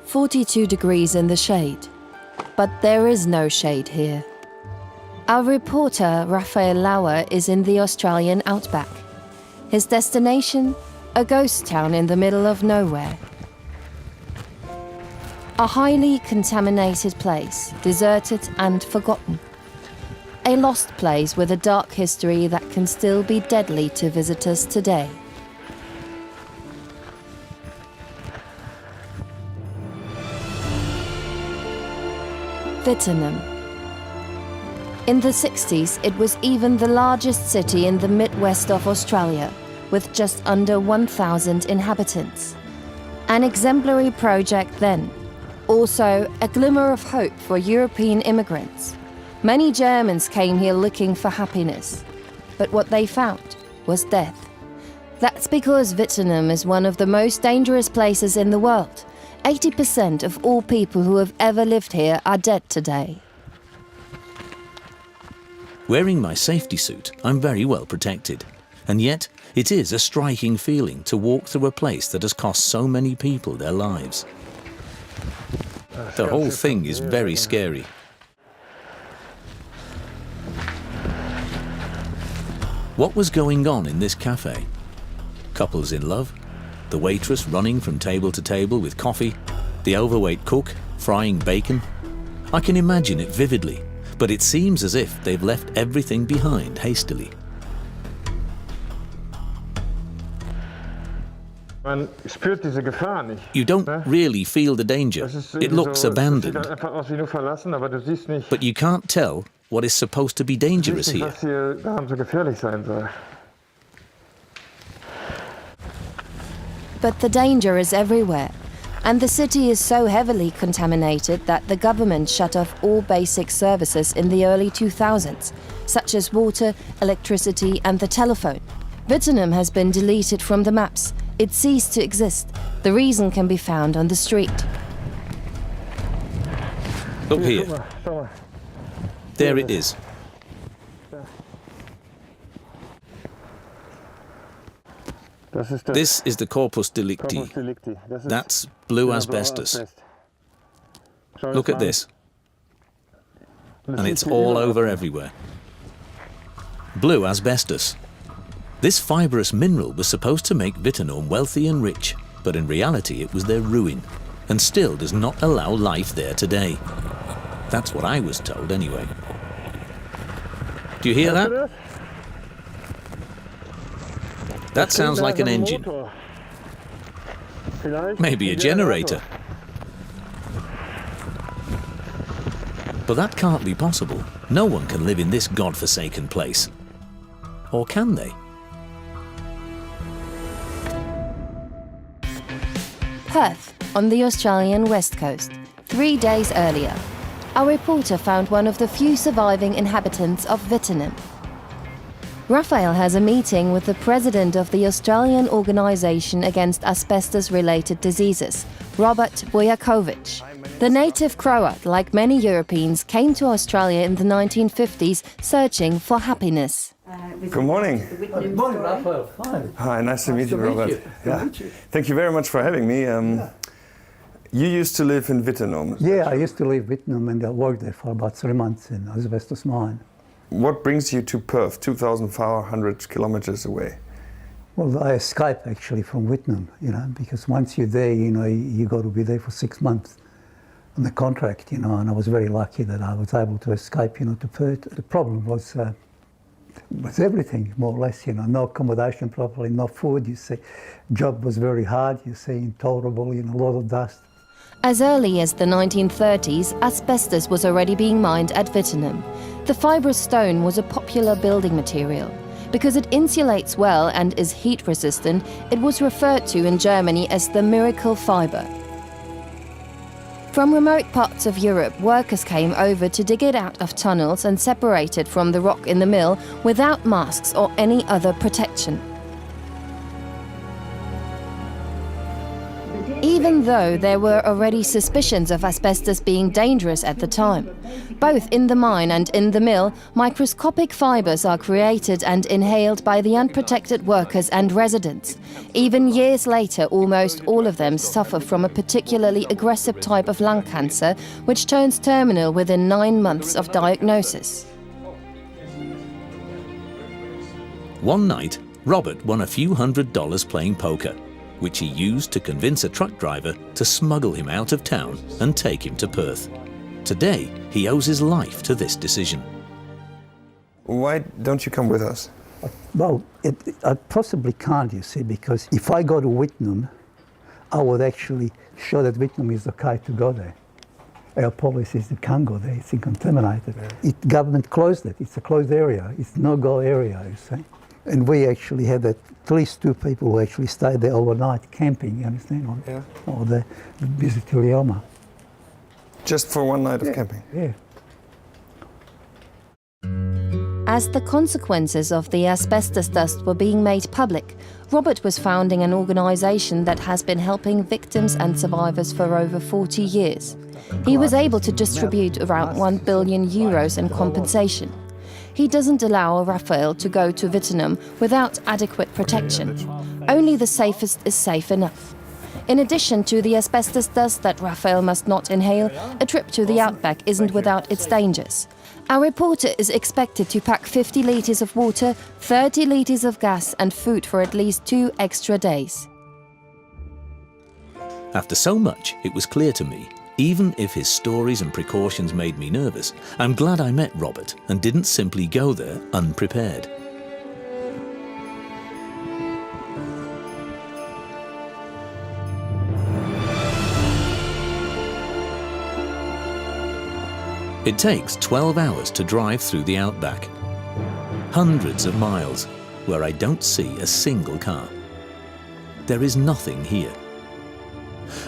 42 degrees in the shade. But there is no shade here. Our reporter, Raphael, is in the Australian outback. His destination? A ghost town in the middle of nowhere. A highly contaminated place, deserted and forgotten. A lost place with a dark history that can still be deadly to visitors today. Wittenoom. In the 60s, it was even the largest city in the Midwest of Australia, with just under 1,000 inhabitants. An exemplary project then. Also, a glimmer of hope for European immigrants. Many Germans came here looking for happiness, but what they found was death. That's because Wittenoom is one of the most dangerous places in the world. 80% of all people who have ever lived here are dead today. Wearing my safety suit, I'm very well protected. And yet, it is a striking feeling to walk through a place that has cost so many people their lives. The whole thing is very scary. What was going on in this cafe? Couples in love, the waitress running from table to table with coffee, the overweight cook frying bacon. I can imagine it vividly, but it seems as if they've left everything behind hastily. You don't really feel the danger. It looks abandoned. But you can't tell what is supposed to be dangerous here. But the danger is everywhere, and the city is so heavily contaminated that the government shut off all basic services in the early 2000s, such as water, electricity and the telephone. Wittenoom has been deleted from the maps. It ceased to exist. The reason can be found on the street. Look here. There it is. This is the corpus delicti. That's blue asbestos. Look at this. And it's all over everywhere. Blue asbestos. This fibrous mineral was supposed to make Wittenoom wealthy and rich, but in reality it was their ruin, and still does not allow life there today. That's what I was told anyway. Do you hear that? That sounds like an engine. Maybe a generator. But that can't be possible. No one can live in this godforsaken place. Or can they? Perth, on the Australian west coast, 3 days earlier. Our reporter found one of the few surviving inhabitants of Wittenoom. Raphael has a meeting with the president of the Australian Organisation Against Asbestos-Related Diseases, Robert Boyakovich. The native Croat, like many Europeans, came to Australia in the 1950s searching for happiness. Good morning. Good morning, Raphael. Fine. Hi, nice to meet you, Robert. Thank you very much for having me. You used to live in Wittenoom. Yeah, I used to live in Wittenoom and I worked there for about 3 months in Asbestos mine. What brings you to Perth, 2,400 kilometers away? Well, I escaped actually from Wittenoom, because once you're there, you got to be there for 6 months on the contract, and I was very lucky that I was able to escape, to Perth. The problem was everything, more or less, no accommodation properly, no food, you see. Job was very hard, you see, intolerable, a lot of dust. As early as the 1930s, asbestos was already being mined at Wittenoom. The fibrous stone was a popular building material. Because it insulates well and is heat resistant, it was referred to in Germany as the miracle fibre. From remote parts of Europe, workers came over to dig it out of tunnels and separate it from the rock in the mill without masks or any other protection. even though there were already suspicions of asbestos being dangerous at the time. Both in the mine and in the mill, microscopic fibers are created and inhaled by the unprotected workers and residents. Even years later, almost all of them suffer from a particularly aggressive type of lung cancer, which turns terminal within 9 months of diagnosis. One night, Robert won a few $100s playing poker, which he used to convince a truck driver to smuggle him out of town and take him to Perth. Today, he owes his life to this decision. Why don't you come with us? Well, I possibly can't, you see, because if I go to Wittenoom, I would actually show that Wittenoom is okay to go there. Our policy is you can't go there, it's contaminated. Yeah. Government closed it, it's a closed area, it's no-go area, you see. And we actually had at least 2 people who actually stayed there overnight camping, you understand? Or the visit to Lioma. Just for one night of camping? Yeah. As the consequences of the asbestos dust were being made public, Robert was founding an organisation that has been helping victims and survivors for over 40 years. He was able to distribute around €1 billion in compensation. He doesn't allow Raphael to go to Wittenoom without adequate protection. Only the safest is safe enough. In addition to the asbestos dust that Raphael must not inhale, a trip to the outback isn't without its dangers. Our reporter is expected to pack 50 litres of water, 30 litres of gas and food for at least 2 extra days. After so much, it was clear to me, even if his stories and precautions made me nervous, I'm glad I met Robert and didn't simply go there unprepared. It takes 12 hours to drive through the outback. Hundreds of miles where I don't see a single car. There is nothing here.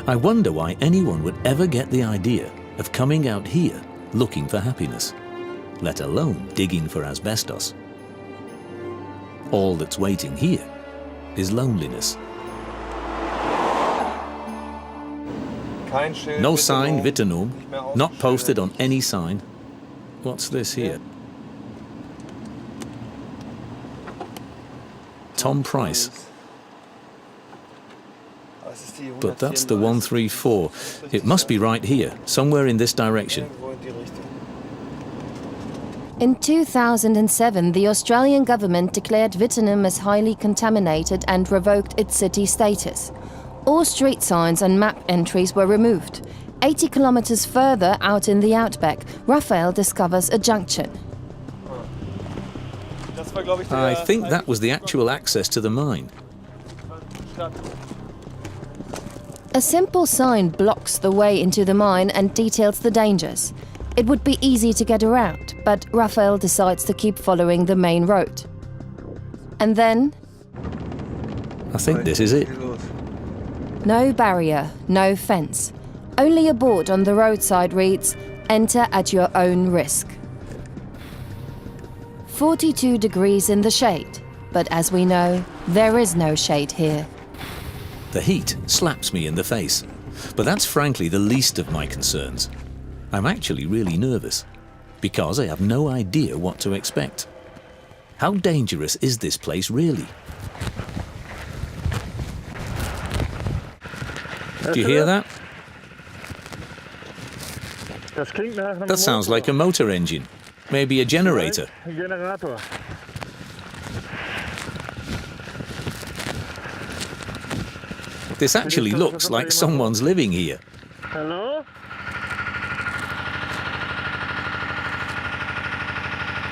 I wonder why anyone would ever get the idea of coming out here looking for happiness, let alone digging for asbestos. All that's waiting here is loneliness. No sign Wittenoom, not posted on any sign. What's this here? Tom Price. But that's the 134. It must be right here, somewhere in this direction. In 2007, the Australian government declared Wittenoom as highly contaminated and revoked its city status. All street signs and map entries were removed. 80 kilometers further out in the outback, Raphael discovers a junction. I think that was the actual access to the mine. A simple sign blocks the way into the mine and details the dangers. It would be easy to get around, but Raphael decides to keep following the main road. And then... I think this is it. No barrier, no fence. Only a board on the roadside reads, "Enter at your own risk." 42 degrees in the shade, but as we know, there is no shade here. The heat slaps me in the face, but that's frankly the least of my concerns. I'm actually really nervous, because I have no idea what to expect. How dangerous is this place really? Do you hear that? That sounds like a motor engine, maybe a generator. This actually looks like someone's living here. Hello?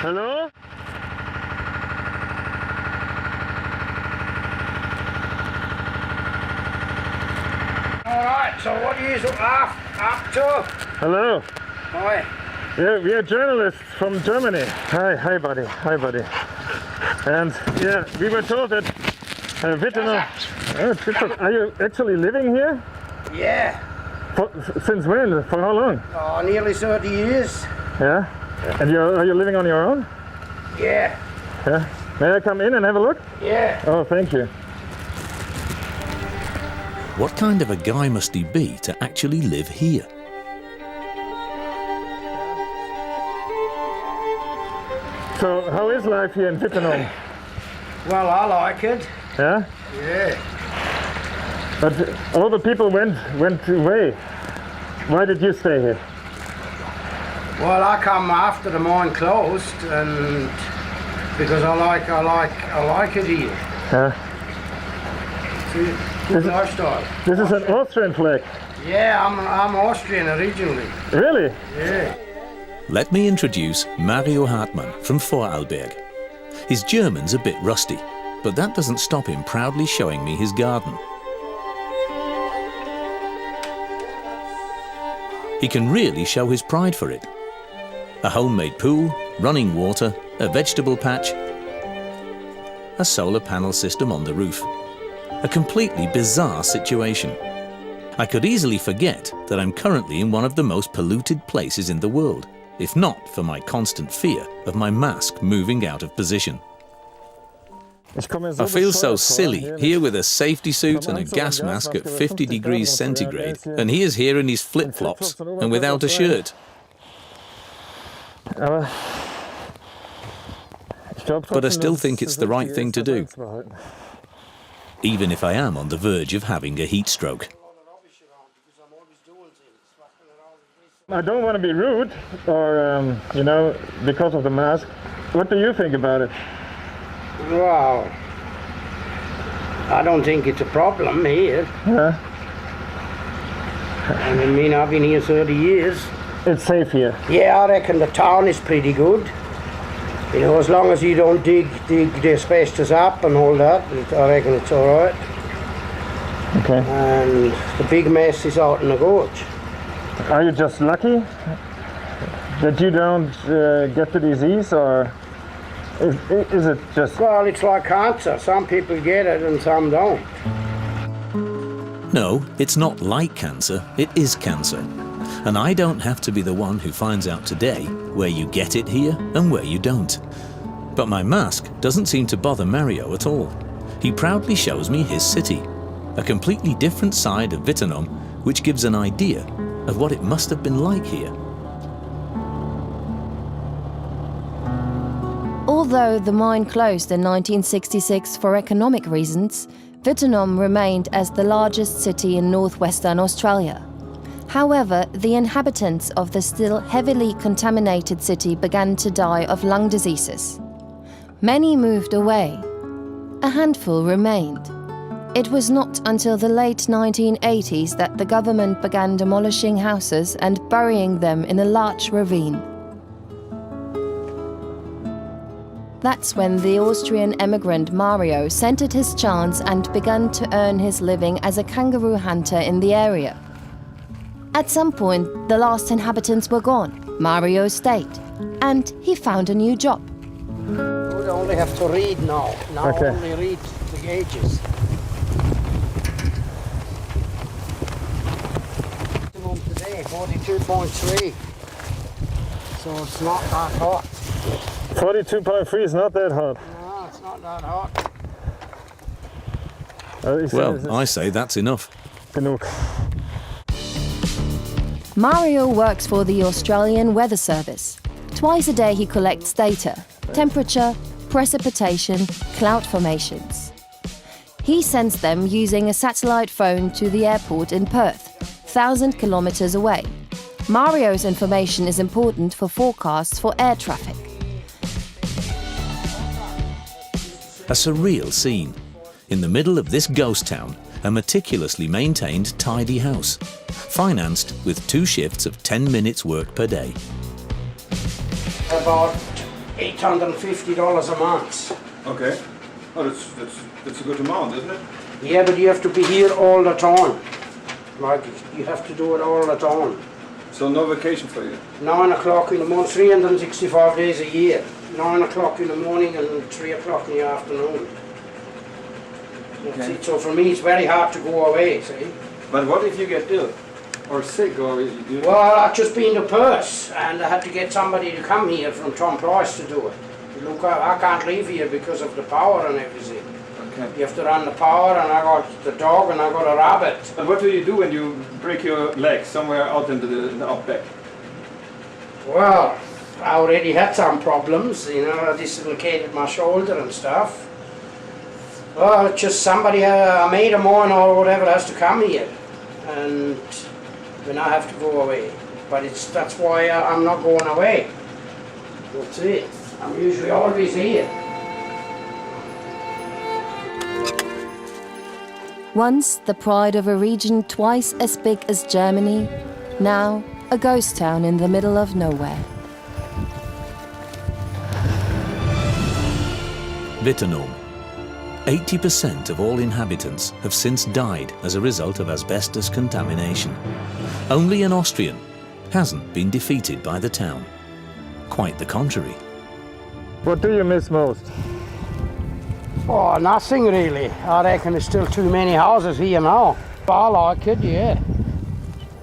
Hello? Alright, so what are you up to? Hello? Hi. Yeah, we are journalists from Germany. Hi buddy, And yeah, we were told that Wittenoom... Are you actually living here? Yeah. Since when? For how long? Oh, nearly 30 years. Yeah? And are you living on your own? Yeah. Yeah? May I come in and have a look? Yeah. Oh, thank you. What kind of a guy must he be to actually live here? So, how is life here in Wittenoom? Well, I like it. Yeah? Yeah. But all the people went away. Why did you stay here? Well, I come after the mine closed, and because I like it here. Yeah. It's a good lifestyle. This is an Austrian flag. Yeah, I'm Austrian originally. Really? Yeah. Let me introduce Mario Hartmann from Vorarlberg. His German's a bit rusty, but that doesn't stop him proudly showing me his garden. He can really show his pride for it. A homemade pool, running water, a vegetable patch, a solar panel system on the roof. A completely bizarre situation. I could easily forget that I'm currently in one of the most polluted places in the world, if not for my constant fear of my mask moving out of position. I feel so silly here with a safety suit and a gas mask at 50 degrees centigrade, and he is here in his flip-flops and without a shirt. But I still think it's the right thing to do, even if I am on the verge of having a heat stroke. I don't want to be rude or, you know, because of the mask. What do you think about it? Well, I don't think it's a problem here. Yeah. I mean, I've been here 30 years. It's safe here. Yeah, I reckon the town is pretty good. You know, as long as you don't dig the asbestos up and all that, I reckon it's all right. Okay. And the big mess is out in the gorge. Are you just lucky that you don't get the disease, or is it just... Well, it's like cancer. Some people get it and some don't. No, it's not like cancer, it is cancer. And I don't have to be the one who finds out today where you get it here and where you don't. But my mask doesn't seem to bother Mario at all. He proudly shows me his city, a completely different side of Wittenoom, which gives an idea of what it must have been like here. Although the mine closed in 1966 for economic reasons, Wittenoom remained as the largest city in northwestern Australia. However, the inhabitants of the still heavily contaminated city began to die of lung diseases. Many moved away. A handful remained. It was not until the late 1980s that the government began demolishing houses and burying them in a large ravine. That's when the Austrian emigrant Mario scented his chance and began to earn his living as a kangaroo hunter in the area. At some point, the last inhabitants were gone. Mario stayed, and he found a new job. You would only have to read now. Now Okay. only read the gauges. Today, 42.3. So it's not that hot. 42.3 is not that hot. No, it's not that hot. Well, I say that's enough. Genug. Mario works for the Australian Weather Service. Twice a day he collects data: temperature, precipitation, cloud formations. He sends them using a satellite phone to the airport in Perth, 1,000 kilometers away. Mario's information is important for forecasts for air traffic. A surreal scene. In the middle of this ghost town, a meticulously maintained, tidy house, financed with 2 shifts of 10 minutes work per day. About $850 a month. Okay. Oh, that's a good amount, isn't it? Yeah, but you have to be here all the time. Like, you have to do it all the time. So no vacation for you? 9 o'clock in the morning, 365 days a year. 9 o'clock in the morning and 3 o'clock in the afternoon. That's Okay. it. So for me, it's very hard to go away, see? But what if you get ill? Or sick, or you... Well, I've just been to Perth, and I had to get somebody to come here from Tom Price to do it. Look, I can't leave here because of the power and everything. Okay. You have to run the power, and I got the dog, and I got a rabbit. And what do you do when you break your leg somewhere out in the outback? Well, I already had some problems, you know, I dislocated my shoulder and stuff. Well, just somebody, a mate of mine or whatever has to come here, and then I have to go away. But that's why I'm not going away. That's it. I'm usually always here. Once the pride of a region twice as big as Germany, now a ghost town in the middle of nowhere. Wittenoom. 80% of all inhabitants have since died as a result of asbestos contamination. Only an Austrian hasn't been defeated by the town. Quite the contrary. What do you miss most? Oh, nothing really. I reckon there's still too many houses here now. I like it, yeah.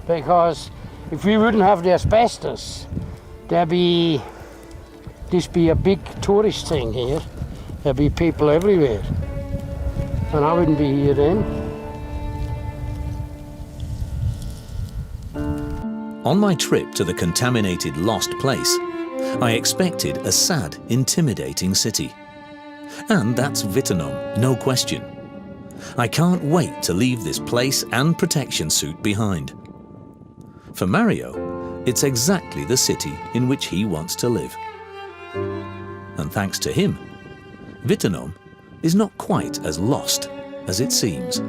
Because if we wouldn't have the asbestos, this be a big tourist thing here. There'd be people everywhere. And I wouldn't be here then. On my trip to the contaminated lost place, I expected a sad, intimidating city. And that's Wittenoom, no question. I can't wait to leave this place and protection suit behind. For Mario, it's exactly the city in which he wants to live. And thanks to him, Wittenoom is not quite as lost as it seems.